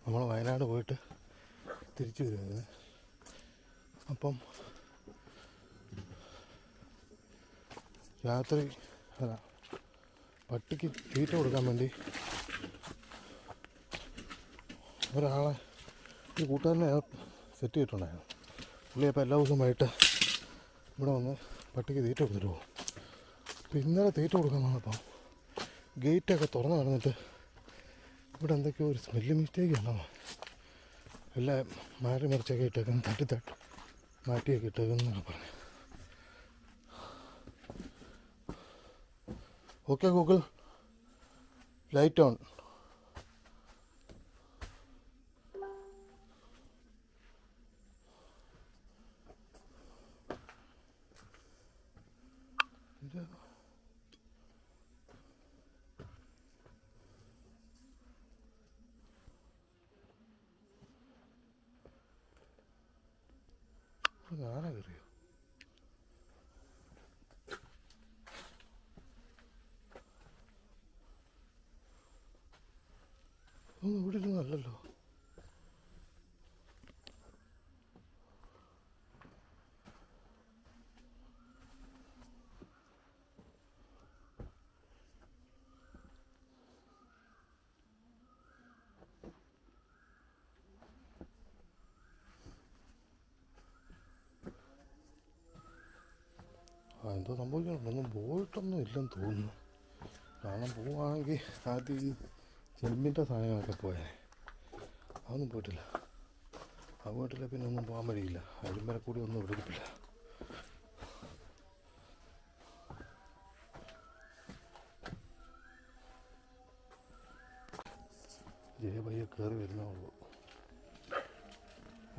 നമ്മൾ വയനാട് പോയിട്ട് തിരിച്ചു വരുന്നത്. അപ്പം രാത്രി പട്ടിക്ക് തീറ്റ കൊടുക്കാൻ വേണ്ടി ഒരാളെ ഈ കൂട്ടുകാരനെ സെറ്റ് ചെയ്തിട്ടുണ്ടായിരുന്നു. പുള്ളി അപ്പോൾ എല്ലാ ദിവസവും വൈകിട്ട് ഇവിടെ വന്ന് പട്ടിക്ക് തീറ്റ കൊടുത്തിട്ട് പോകും. അപ്പോൾ ഇന്നലെ തീറ്റ കൊടുക്കാൻ വന്നപ്പോൾ ഗേറ്റൊക്കെ തുറന്ന് കിടന്നിട്ട് ഇവിടെ എന്തൊക്കെയോ ഒരു സ്മെല്ല് മിസ്റ്റേക്ക് ഉണ്ടോ, എല്ലാം മാറി മറിച്ചൊക്കെ ഇട്ടേക്കും, തട്ടി മാറ്റിയൊക്കെ ഇട്ടേക്കുന്നൊക്കെ പറഞ്ഞു. Okay Google, light on. ഞാനാ കയറിയോ? ഒന്നും ഇവിടെ ഇരുന്നല്ലോ. എന്തോ സംഭവിക്കണം, ഒന്നും പോയിട്ടൊന്നും ഇല്ലെന്ന് തോന്നുന്നു. കാരണം പോവുകയാണെങ്കിൽ ആദ്യം ഈ ചെമ്പിൻ്റെ സാധനങ്ങളൊക്കെ പോയേ, അതൊന്നും പോയിട്ടില്ല. അത് പോയിട്ടില്ല, പിന്നെ ഒന്നും പോകാൻ വഴിയില്ല. അഴിമര കൂടി ഒന്നും എടുക്കില്ല. ജയബയ്യ കയറി വരുന്നേ ഉള്ളൂ.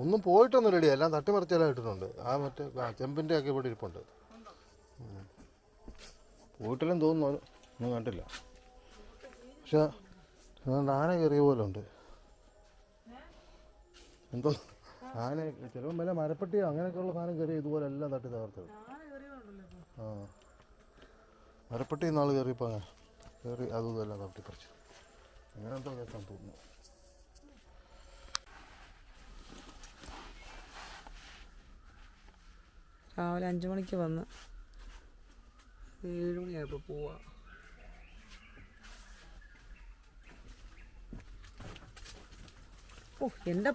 ഒന്നും പോയിട്ടൊന്നും റെഡി, എല്ലാം തട്ടിമറിച്ചെല്ലാം ഇട്ടിട്ടുണ്ട്. ആ മറ്റേ ചെമ്പിൻ്റെ ഒക്കെ ഇവിടെ ഇരിപ്പുണ്ട്. പോയിട്ടില്ലെന്ന് തോന്നുന്നു, ഒന്നും കണ്ടില്ല. പക്ഷെ ആന കയറിയ പോലെ ഉണ്ട്. എന്തോ ആന ചിലപ്പം വല്ല മരപ്പെട്ടിയോ അങ്ങനെയൊക്കെയുള്ള സാധനം കയറി ഇതുപോലെ എല്ലാം തട്ടി തകർത്തത്. ആ മരപ്പെട്ടി നാൾ കയറിയപ്പോൾ കയറി അതും എല്ലാം തട്ടിപ്പറിച്ചു. അങ്ങനെ എന്തോ കേൾക്കാൻ തോന്നുന്നു. രാവിലെ 5 മണിക്ക് വന്ന് 7 മണിയായപ്പോൾ പോവാ. ഓ എൻ്റെ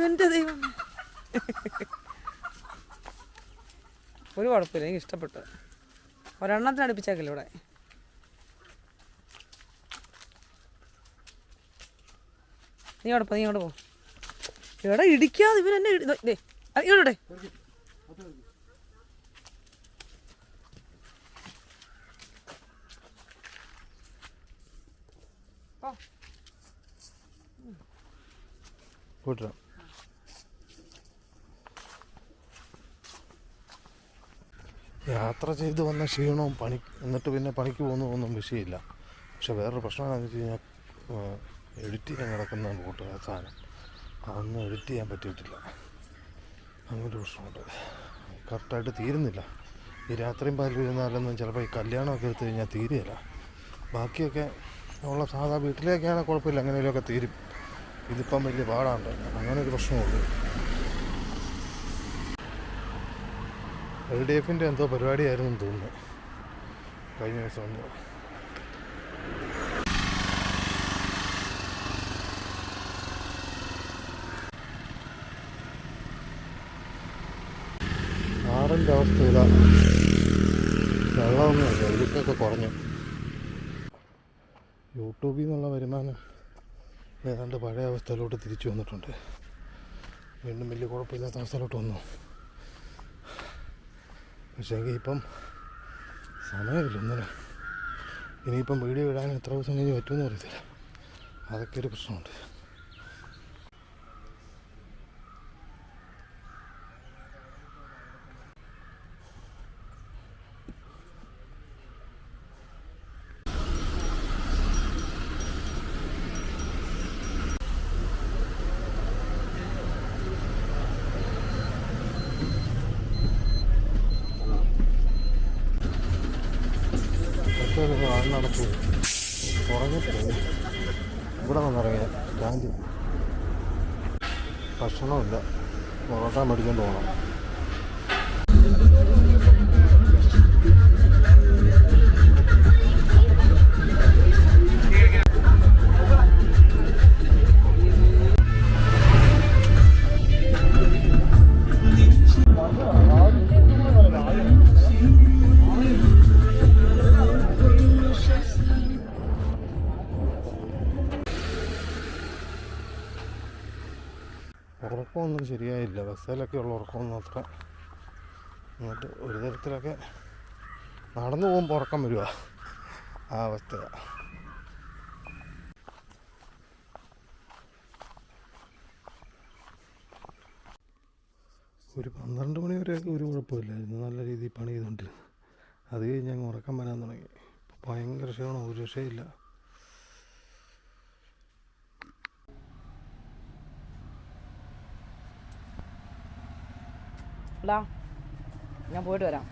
എൻ്റെ ദൈവം, ഒരു കുഴപ്പമില്ല, എനിക്ക് ഇഷ്ടപ്പെട്ടു. ഒരെണ്ണത്തിന് അടുപ്പിച്ചേക്കില്ല ഇവിടെ. നീ അവിടെ പോ, നീ അങ്ങോട്ട് പോ. ഇവിടെ ഇടിക്കാതെ ഇവൻ എന്നെ ഇങ്ങോട്ടെ. കൂട്ടാം. യാത്ര ചെയ്ത് വന്ന ക്ഷീണവും എന്നിട്ട് പിന്നെ പണിക്ക് പോകുന്നതൊന്നും വിഷയമില്ല. പക്ഷെ വേറൊരു പ്രശ്നം എന്താണെന്ന് വെച്ച് കഴിഞ്ഞാൽ എഡിറ്റ് ചെയ്യാൻ കിടക്കുന്ന ബോട്ട് സാധനം അതൊന്നും എഡിറ്റ് ചെയ്യാൻ പറ്റിയിട്ടില്ല. അങ്ങനൊരു പ്രശ്നമുണ്ട്. കറക്റ്റായിട്ട് തീരുന്നില്ല. ഈ രാത്രിയും പകലും ഇരുന്നാലൊന്നും ചിലപ്പോൾ ഈ കല്യാണമൊക്കെ എടുത്തു കഴിഞ്ഞാൽ തീരുകയില്ല. ബാക്കിയൊക്കെ ഉള്ള സാധാ വീട്ടിലേക്കാണെങ്കിൽ കുഴപ്പമില്ല, എങ്ങനെയൊക്കെ തീരും. ഇതിപ്പം വലിയ പാടാണ്ട്, അങ്ങനൊരു പ്രശ്നമുള്ളൂ. LDFൻ്റെ എന്തോ പരിപാടിയായിരുന്നു എന്ന് തോന്നുന്നു കഴിഞ്ഞ ദിവസം ഒന്ന്. ആറിൻ്റെ അവസ്ഥ ഇതാ, വെള്ളമൊന്നുമില്ല, ഒഴുക്കൊക്കെ കുറഞ്ഞു. യൂട്യൂബിൽ നിന്നുള്ള വരുമാനം ഏതാണ്ട് പഴയ അവസ്ഥയിലോട്ട് തിരിച്ചു വന്നിട്ടുണ്ട്. വീണ്ടും വലിയ കുഴപ്പമില്ലാത്ത അവസ്ഥയിലോട്ട് വന്നു. പക്ഷേങ്കിൽ ഇപ്പം സമയമില്ല ഒന്നിനും. ഇനിയിപ്പം വീഡിയോ ഇടാൻ എത്ര ദിവസം കഴിഞ്ഞ് പറ്റുമെന്ന് അറിയത്തില്ല. അതൊക്കെ ഒരു പ്രശ്നമുണ്ട്. നടക്കും, കുറഞ്ഞിട്ട് ഇവിടെ നിന്നിറങ്ങിയ സ്റ്റാൻഡ് ഭക്ഷണമില്ല, പൊറോട്ട മേടിച്ചുകൊണ്ട് പോകണം. ഉറക്കമൊന്നും ശരിയായില്ല, ബസ്സിലൊക്കെ ഉള്ള ഉറക്കമൊന്നും അത്ര. എന്നിട്ട് ഒരു തരത്തിലൊക്കെ നടന്നു പോകുമ്പോൾ ഉറക്കം വരിക, ആ അവസ്ഥയാണ്. ഒരു 12 മണി വരെയൊക്കെ ഒരു കുഴപ്പമില്ലായിരുന്നു, നല്ല രീതിയിൽ പണി ചെയ്തുകൊണ്ടിരുന്നു. അത് കഴിഞ്ഞ് അങ്ങ് ഉറക്കം വരാൻ തുടങ്ങി. ഭയങ്കര ക്ഷീണം, ഒരു രക്ഷയില്ല. ഞാൻ പോയിട്ട് വരാം.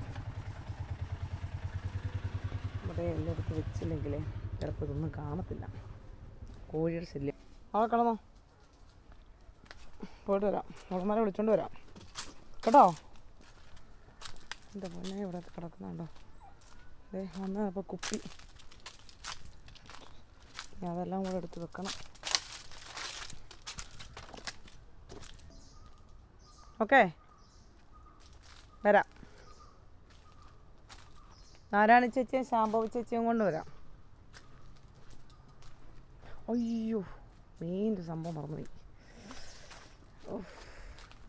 ഇവിടെ എല്ലായിടത്തും വെച്ചില്ലെങ്കിൽ ചിലപ്പോൾ ഇതൊന്നും കാണത്തില്ല. കോഴിയുടെ ശല്യം. അവിടെ കിടന്നോ, പോയിട്ട് വരാം. ഉടനെ വിളിച്ചോണ്ട് വരാം കേട്ടോ. എൻ്റെ പൊന്നെ ഇവിടെ കിടക്കുന്നുണ്ടോ? വന്നപ്പോൾ കുപ്പി, അതെല്ലാം കൂടെ എടുത്ത് വെക്കണം. ഓക്കെ, വരാം. നാരായണി ചേച്ചിയും ശാംഭവി ചേച്ചിയും കൊണ്ട് വരാം. അയ്യോ, മെയിൻ സംഭവം മറന്നുപോയി.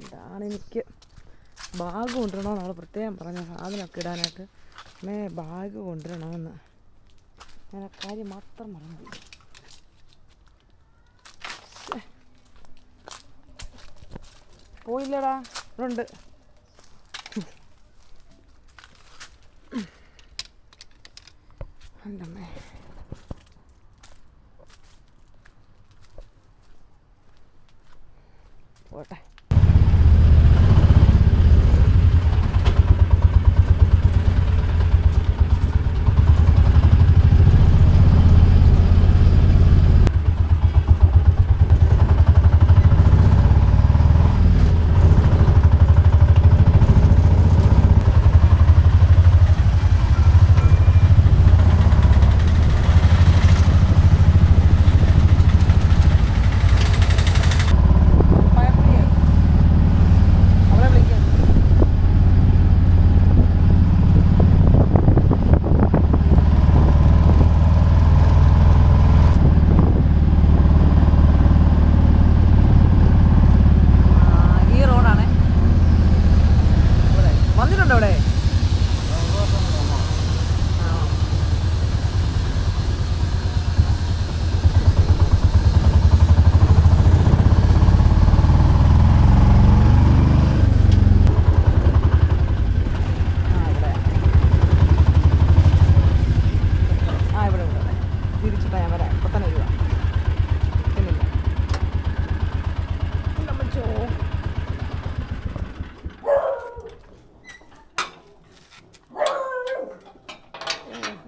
ഇതാണ് എനിക്ക് ബാഗ് കൊണ്ടുവരണമെന്ന് നമ്മൾ പ്രത്യേകം പറഞ്ഞ സാധനമൊക്കെ ഇടാനായിട്ട്. ബാഗ് കൊണ്ടുവരണമെന്ന് ഞാൻ ആ കാര്യം മാത്രം മറന്നുപോയി. പോയില്ലടാ, ഇവിടെ ഉണ്ട്. അമ്മേ, പോട്ടെ.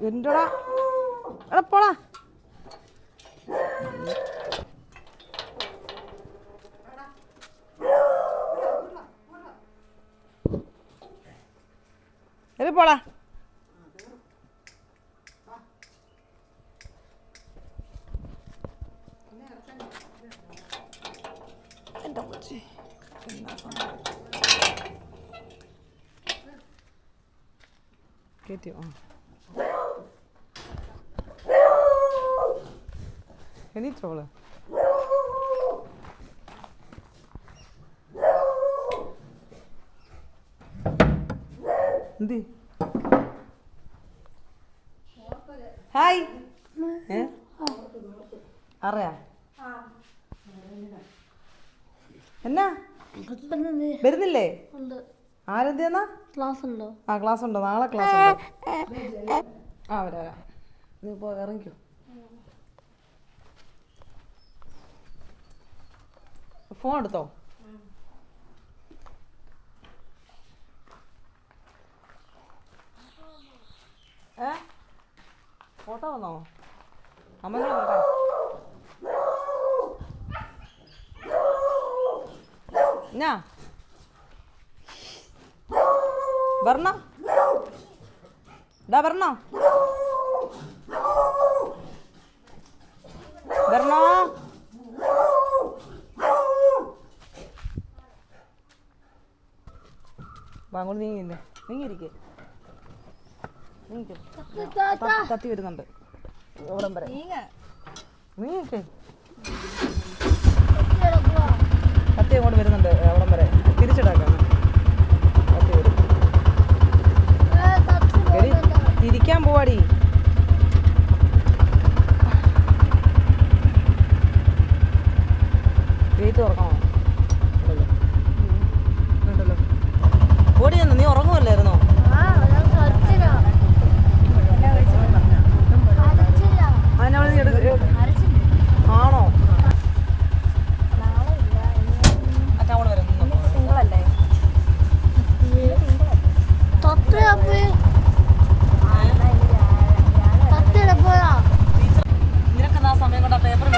എന്റെടാ, എടാ പോടാ. പോടാ. എൻ്റെ കൊച്ചി കേട്ടിയോ? എണീറ്റോള്. എന്ത്? ഹായ്. അറിയാ എന്നാ വരുന്നില്ലേ? ആരെന്തിയെന്നാ? ക്ലാസ് ഉണ്ടോ? ആ ക്ലാസ് ഉണ്ടോ? നാളെ ക്ലാസ് ഉണ്ടോ? ആ വരാ. നീ പോ, ഇറങ്ങിക്കോ. ഫോൺ എടുത്തോ? ഫോട്ടോ വന്നോ? അമ്മ ഞാ പറഞ്ഞോ ഡാ പറഞ്ഞോ പറഞ്ഞോ അങ്ങോട്ട് നീങ്ങില്ലേ നീങ്ങിയിരിക്കേ കത്തി വരുന്നുണ്ട് എവിടം വരെ നീങ്ങിക്കേ കത്തി അങ്ങോട്ട് വരുന്നുണ്ട് എവിടം വരെ തിരിച്ചിടാക്കാം കത്തി വരും എടി തിരിക്കാൻ പോവാടി ഗേറ്റ് തുറക്കണോ ഉണ്ടല്ലോ ഓടി ചെന്ന് നീ ഉറങ്ങുമല്ലായിരുന്നോ ആണോ അച്ഛാവോട് വരും നിങ്ങളല്ലേ നിനക്കെന്നാ സമയം കൊണ്ട് ആ പേപ്പർ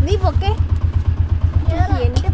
നീ പൊക്കെ എന്റെ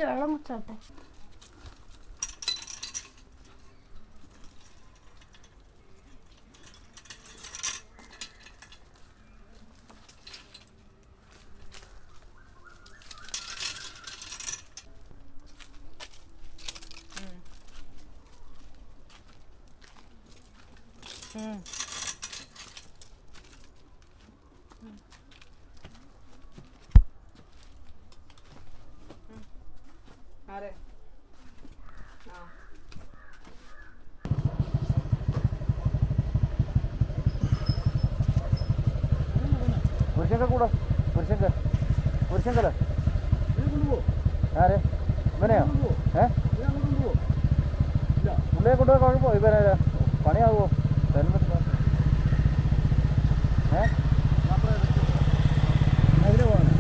വെള്ളം കുടിച്ചോട്ടെ. ആരെ പുരുഷങ്ക കൂടെ പുരുഷങ്കല ആരെ ഇവനെയോ പുള്ളിയെ കൊണ്ടുപോയി കുഴപ്പമോ ഇവനെ പണിയാകുമോ അതിന് പോകണം.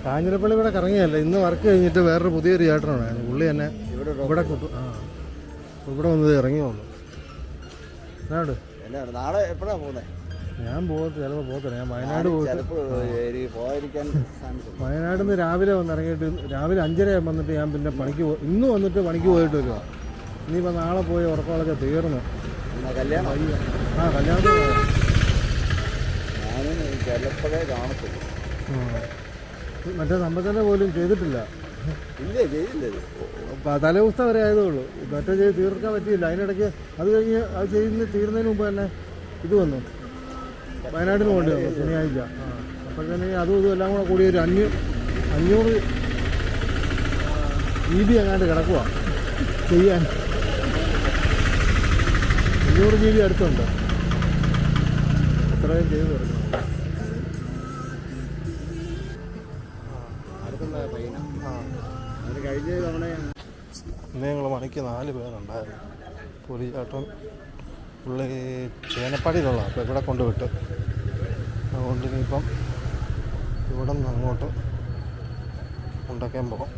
കാഞ്ഞിരപ്പള്ളി ഇവിടെ കറങ്ങിയല്ല, ഇന്ന് വർക്ക് കഴിഞ്ഞിട്ട് വേറൊരു പുതിയൊരു ചേട്ടനാണ് പുള്ളി തന്നെ ഇവിടെ ഇവിടെ വന്നത് ഇറങ്ങി വന്നു. നാളെ എപ്പോഴാണ് പോകുന്നത്? ഞാൻ ചിലപ്പോൾ പോകത്തില്ല. ഞാൻ വയനാട് പോയിരിക്കാൻ വയനാട് നിന്ന് രാവിലെ ഇറങ്ങിയിട്ട് രാവിലെ 5:30 വന്നിട്ട് ഞാൻ പിന്നെ പണിക്ക് ഇന്ന് വന്നിട്ട് പണിക്ക് പോയിട്ട് വരുവാ. ഇനിയിപ്പോൾ നാളെ പോയി ഉറക്കമൊക്കെ തീർന്നു. കല്യാണം കല്യാണത്തിന് ഞാനും ചിലപ്പോഴേ കാണത്തുള്ളൂ. മറ്റേ സമ്പത്തന്നെ പോലും ചെയ്തിട്ടില്ല. ഇല്ല ചെയ്തില്ല. തലേദിവസത്തെ വരെ ആയതേ ഉള്ളൂ. മറ്റേ ചെയ്ത് തീർക്കാൻ പറ്റിയില്ല. അതിനിടയ്ക്ക് അത് കഴിഞ്ഞ് അത് തീർന്നതിന് മുമ്പ് തന്നെ ഇത് വന്നു, വയനാട്ടിന് പോകേണ്ടി വന്നു ശനിയാഴ്ച. അപ്പോഴത്തേന് അതും ഇതും എല്ലാം കൂടെ കൂടി ഒരു 500 GB എങ്ങാണ്ട് കിടക്കുക ചെയ്യാൻ. 500 GB അടുത്തുണ്ട്. എത്രയും ചെയ്ത് തീർക്കണം. ഇന്ന് ഞങ്ങൾ മണിക്ക് 4 പേരുണ്ടായിരുന്നു. പോലീസേട്ടൻ പുള്ളി ചേനപ്പാടിയിലുള്ള അപ്പോൾ ഇവിടെ കൊണ്ടുവിട്ട്, അതുകൊണ്ട് ഇനിയിപ്പം ഇവിടെ നിന്ന് അങ്ങോട്ട് ഉണ്ടാക്കാൻ പോകും.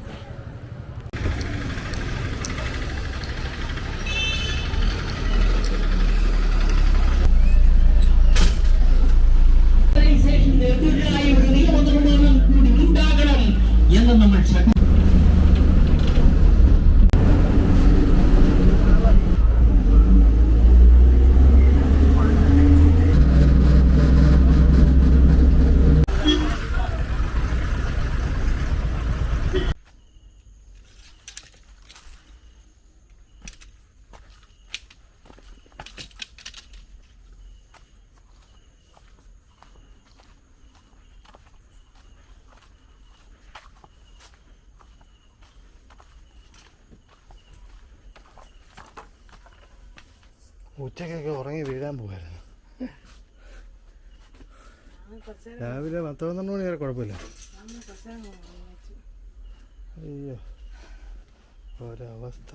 ഉച്ചക്കൊക്കെ ഉറങ്ങി വീഴാൻ പോകായിരുന്നു. രാവിലെ 10-12 മണി വരെ കുഴപ്പമില്ല. അയ്യോ ഒരവസ്ഥ.